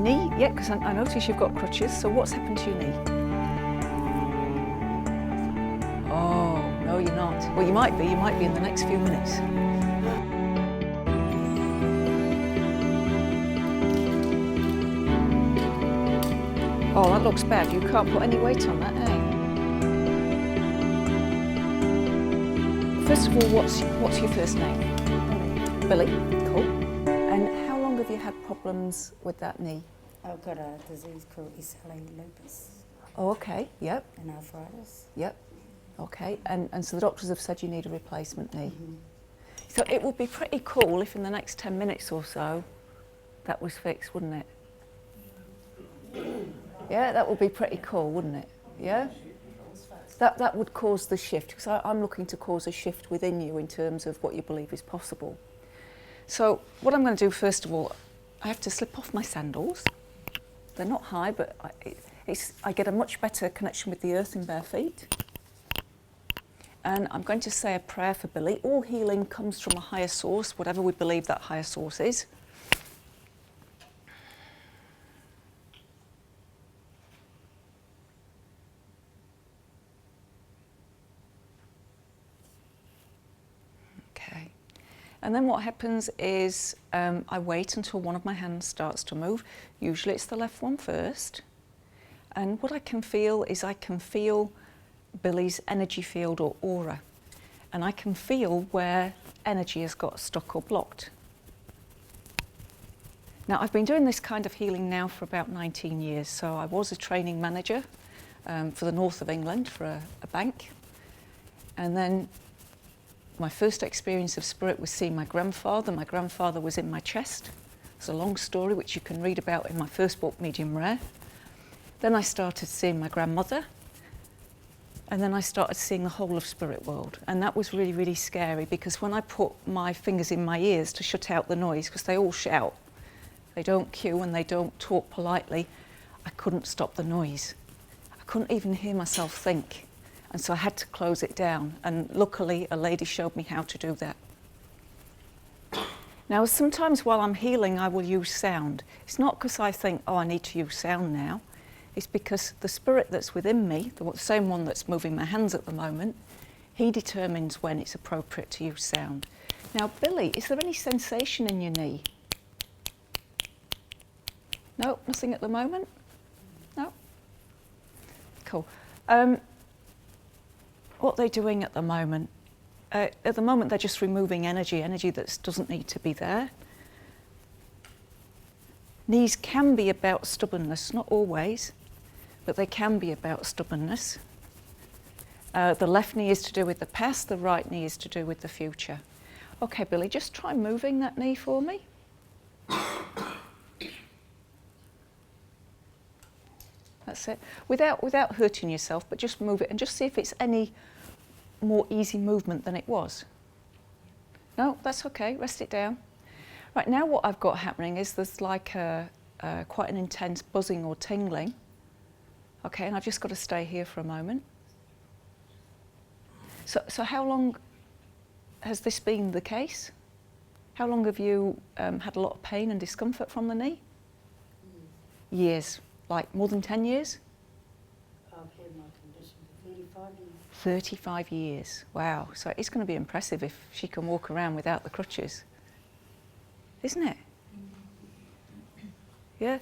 knee, yeah, because I notice you've got crutches, so what's happened to your knee? Oh, no you're not. Well, you might be in the next few minutes. Oh, that looks bad. You can't put any weight on that, eh? First of all, what's your first name? Billie. Cool. And how long have you had problems with that knee? I've got a disease called Healy lupus. Oh, okay. Yep. And arthritis. Yep. Okay. And so the doctors have said you need a replacement knee. Mm-hmm. So it would be pretty cool if in the next 10 minutes or so that was fixed, wouldn't it? Yeah, that would be pretty cool, wouldn't it? Yeah? That would cause the shift, because I'm looking to cause a shift within you in terms of what you believe is possible. So what I'm going to do first of all, I have to slip off my sandals. They're not high, but I get a much better connection with the earth in bare feet. And I'm going to say a prayer for Billie. All healing comes from a higher source, whatever we believe that higher source is. And then what happens is I wait until one of my hands starts to move. Usually it's the left one first. And what I can feel is I can feel Billie's energy field or aura. And I can feel where energy has got stuck or blocked. Now, I've been doing this kind of healing now for about 19 years. So I was a training manager for the north of England for a bank. And then my first experience of spirit was seeing my grandfather. My grandfather was in my chest. It's a long story which you can read about in my first book, Medium Rare. Then I started seeing my grandmother. And then I started seeing the whole of spirit world. And that was really, really scary, because when I put my fingers in my ears to shut out the noise, because they all shout, they don't cue and they don't talk politely, I couldn't stop the noise. I couldn't even hear myself think. And so I had to close it down. And luckily, a lady showed me how to do that. Now, sometimes while I'm healing, I will use sound. It's not because I think, oh, I need to use sound now. It's because the spirit that's within me, the same one that's moving my hands at the moment, he determines when it's appropriate to use sound. Now, Billie, is there any sensation in your knee? No, nothing at the moment? No? Cool. What they're doing at the moment, they're just removing energy that doesn't need to be there. Knees can be about stubbornness, not always, but they can be about stubbornness. The left knee is to do with the past, the right knee is to do with the future. Okay, Billie, just try moving that knee for me. That's it. Without hurting yourself, but just move it and just see if it's any more easy movement than it was. No, that's okay. Rest it down. Right, now what I've got happening is there's like quite an intense buzzing or tingling. Okay, and I've just got to stay here for a moment. So how long has this been the case? How long have you had a lot of pain and discomfort from the knee? Years. Like more than 10 years? I've had my condition for 35 years. 35 years. Wow. So it's going to be impressive if she can walk around without the crutches. Isn't it? Yeah.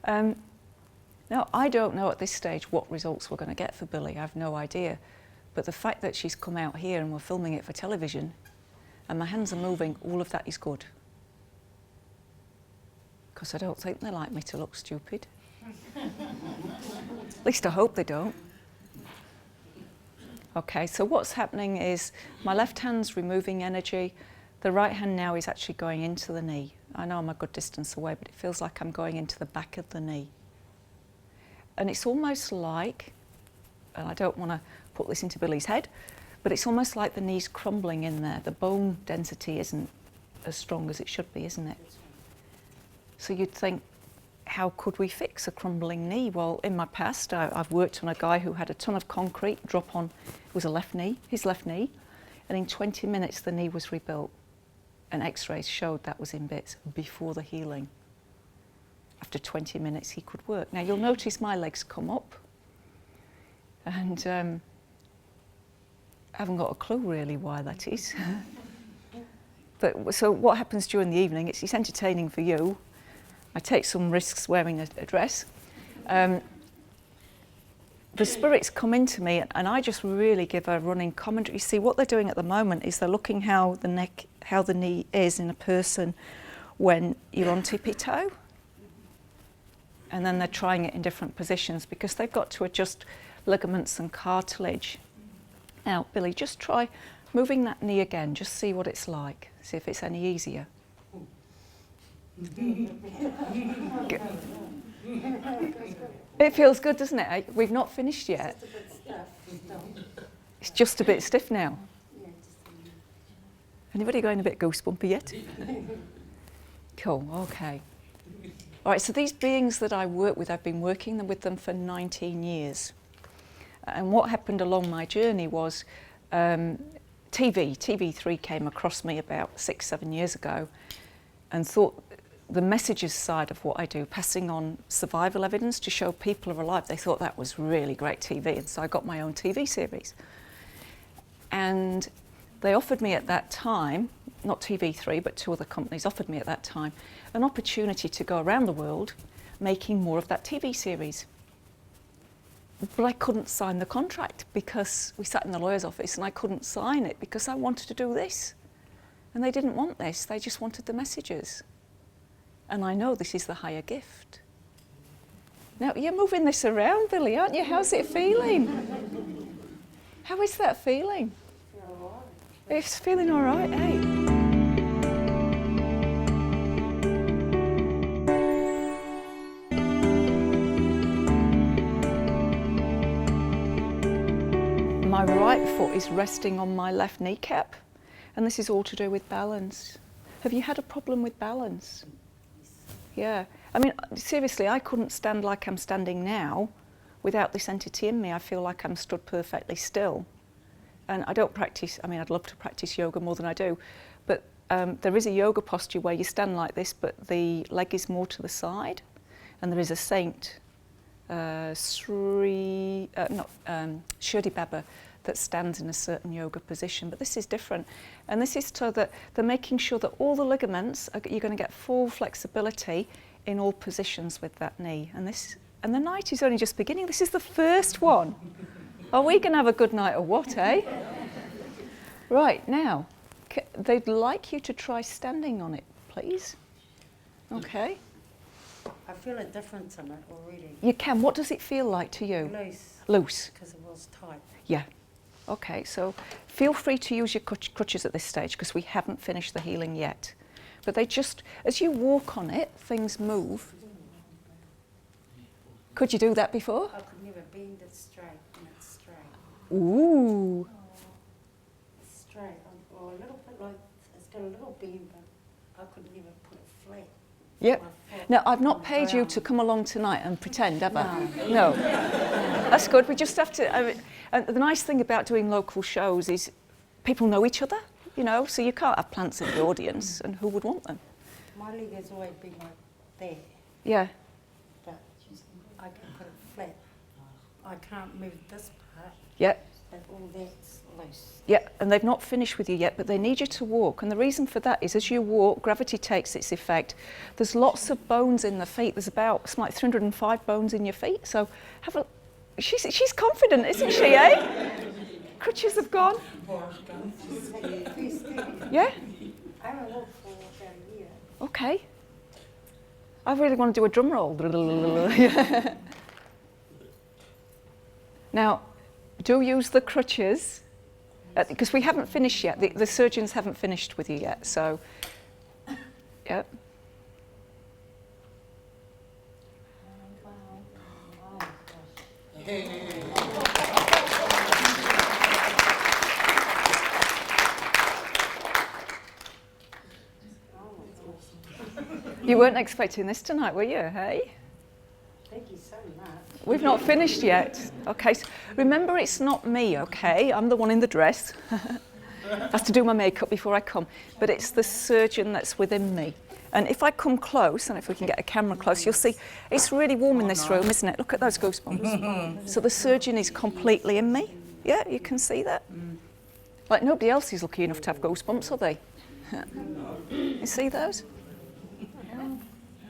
Now, I don't know at this stage what results we're going to get for Billie. I have no idea. But the fact that she's come out here and we're filming it for television and my hands are moving, all of that is good. Because I don't think they like me to look stupid. At least I hope they don't. Okay, so what's happening is my left hand's removing energy. The right hand now is actually going into the knee. I know I'm a good distance away, but it feels like I'm going into the back of the knee. And it's almost like, and I don't want to put this into Billie's head, but it's almost like the knee's crumbling in there. The bone density isn't as strong as it should be, isn't it? So you'd think, how could we fix a crumbling knee? Well, in my past, I've worked on a guy who had a ton of concrete drop on, it was a left knee, his left knee, and in 20 minutes the knee was rebuilt. And x-rays showed that was in bits before the healing. after 20 minutes he could work. Now you'll notice my legs come up, and I haven't got a clue really why that is. But so what happens during the evening, it's entertaining for you. I take some risks wearing a dress. The spirits come into me, and I just really give a running commentary. You see, what they're doing at the moment is they're looking how the knee is in a person when you're on tippy toe. And then they're trying it in different positions because they've got to adjust ligaments and cartilage. Now, Billie, just try moving that knee again, just see what it's like. See if it's any easier. It feels good, doesn't it? We've not finished yet. It's just a bit stiff now. Anybody going a bit goosebumpy yet? Cool, okay. All right, so these beings that I work with, I've been working with them for 19 years. And what happened along my journey was TV3 came across me about 6-7 years ago and thought the messages side of what I do, passing on survival evidence to show people are alive, they thought that was really great TV, and so I got my own TV series. And they offered me at that time, not TV3, but 2 other companies offered me at that time, an opportunity to go around the world making more of that TV series. But I couldn't sign the contract because we sat in the lawyer's office and I couldn't sign it because I wanted to do this. And they didn't want this, they just wanted the messages. And I know this is the higher gift. Now, you're moving this around, Billie, aren't you? How's it feeling? How is that feeling? It's feeling all right, eh? My right foot is resting on my left kneecap, and this is all to do with balance. Have you had a problem with balance? Yeah. I mean, seriously, I couldn't stand like I'm standing now without this entity in me. I feel like I'm stood perfectly still. And I don't practice, I mean, I'd love to practice yoga more than I do, but there is a yoga posture where you stand like this, but the leg is more to the side. And there is a saint, Shirdi Baba, that stands in a certain yoga position, but this is different. And this is so that they're making sure that all the ligaments, you're going to get full flexibility in all positions with that knee. And the night is only just beginning. This is the first one. Are we going to have a good night or what, eh? Right, now, they'd like you to try standing on it, please. Okay. I feel a difference in it already. You can. What does it feel like to you? Loose. Loose. Because it was tight. Yeah. Okay, so feel free to use your crutches at this stage because we haven't finished the healing yet. But they just, as you walk on it, things move. Could you do that before? I could never bend it straight, and it's straight. Ooh. It's straight. Or a little bit like, it's got a little bend, but I could never put it flat. Yep. Now, I've not paid you to come along tonight and pretend, have I? No. That's good. We just have to... and the nice thing about doing local shows is people know each other, you know, so you can't have plants in the audience, and who would want them? My leg has always been like there. Yeah. But I can put it flat. I can't move this part. Yeah. But all that's loose. Yeah, and they've not finished with you yet, but they need you to walk. And the reason for that is as you walk, gravity takes its effect. There's lots of bones in the feet. There's about, something like 305 bones in your feet. So have a... She's confident, isn't she, eh? Crutches have gone. Yeah? I haven't walked for about a year. Okay. I really want to do a drum roll. Now, do use the crutches, because we haven't finished yet. The surgeons haven't finished with you yet, so, yeah. You weren't expecting this tonight, were you, hey? Thank you so much. We've not finished yet. Okay, so remember it's not me, okay? I'm the one in the dress. I have to do my makeup before I come. But it's the surgeon that's within me. And if I come close, and if we can get a camera close, you'll see it's really warm in this room, isn't it? Look at those goosebumps. So the surgeon is completely in me. Yeah, you can see that. Like nobody else is lucky enough to have goosebumps, are they? You see those?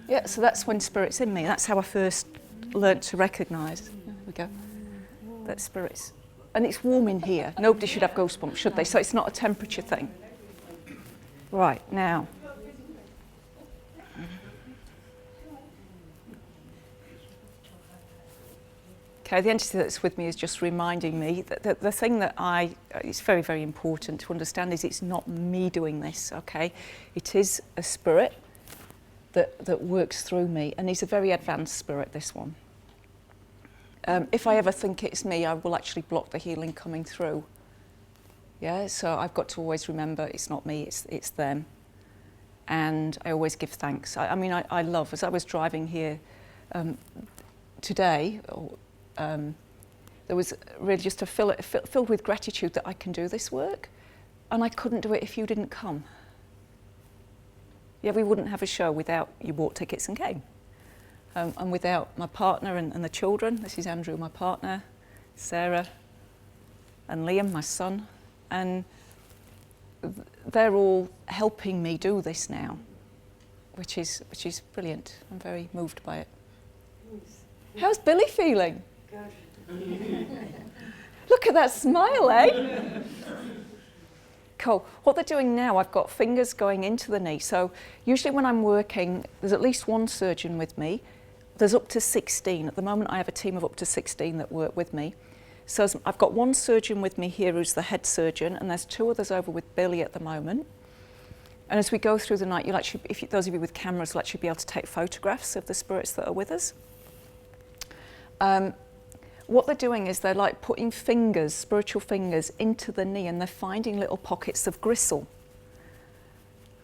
Yeah, so that's when spirit's in me. That's how I first learnt to recognise. There we go. That spirit's. And it's warm in here. Nobody should have goosebumps, should they? So it's not a temperature thing. Right, now. Okay, the entity that's with me is just reminding me that the thing that it's very, very important to understand is it's not me doing this, okay? It is a spirit that works through me, and he's a very advanced spirit, this one. If I ever think it's me, I will actually block the healing coming through. Yeah, so I've got to always remember it's not me, it's them. And I always give thanks. I mean, I love, as I was driving here today, there was really just filled with gratitude that I can do this work, and I couldn't do it if you didn't come. Yeah, we wouldn't have a show without you bought tickets and came. And without my partner and the children. This is Andrew, my partner, Sarah, and Liam, my son. And they're all helping me do this now, which is brilliant. I'm very moved by it. How's Billie feeling? Good. Look at that smile, eh? Cool. What they're doing now, I've got fingers going into the knee. So usually when I'm working, there's at least one surgeon with me. There's up to 16. At the moment, I have a team of up to 16 that work with me. So I've got one surgeon with me here who's the head surgeon, and there's 2 others over with Billie at the moment. And as we go through the night, you'll actually, those of you with cameras will actually be able to take photographs of the spirits that are with us. What they're doing is they're like putting fingers, spiritual fingers, into the knee, and they're finding little pockets of gristle.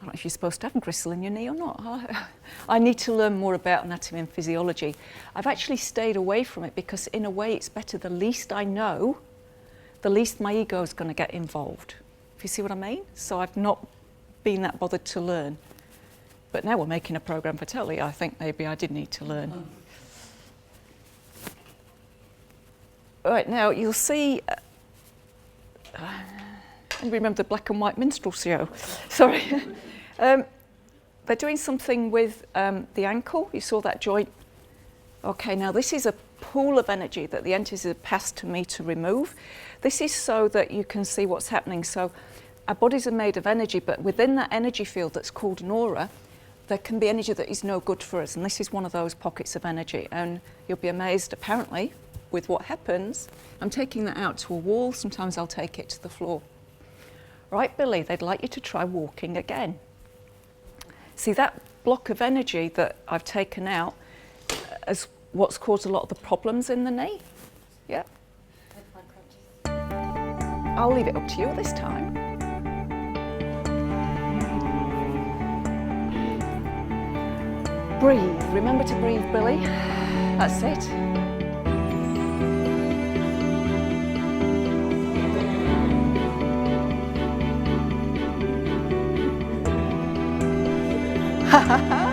I don't know if you're supposed to have gristle in your knee or not. I need to learn more about anatomy and physiology. I've actually stayed away from it because in a way it's better. The least I know, the least my ego is going to get involved. If you see what I mean? So I've not been that bothered to learn. But now we're making a program for telly. I think maybe I did need to learn. Right, now you'll see, I remember the black and white minstrel show, sorry. They're doing something with the ankle, you saw that joint. Okay, now this is a pool of energy that the entities have passed to me to remove. This is so that you can see what's happening. So our bodies are made of energy, but within that energy field that's called an aura, there can be energy that is no good for us, and this is one of those pockets of energy. And you'll be amazed, apparently, with what happens. I'm taking that out to a wall, sometimes I'll take it to the floor. Right, Billie, they'd like you to try walking again. See, that block of energy that I've taken out is what's caused a lot of the problems in the knee. Yeah. I'll leave it up to you this time. Breathe, remember to breathe, Billie. That's it. Ha ha ha!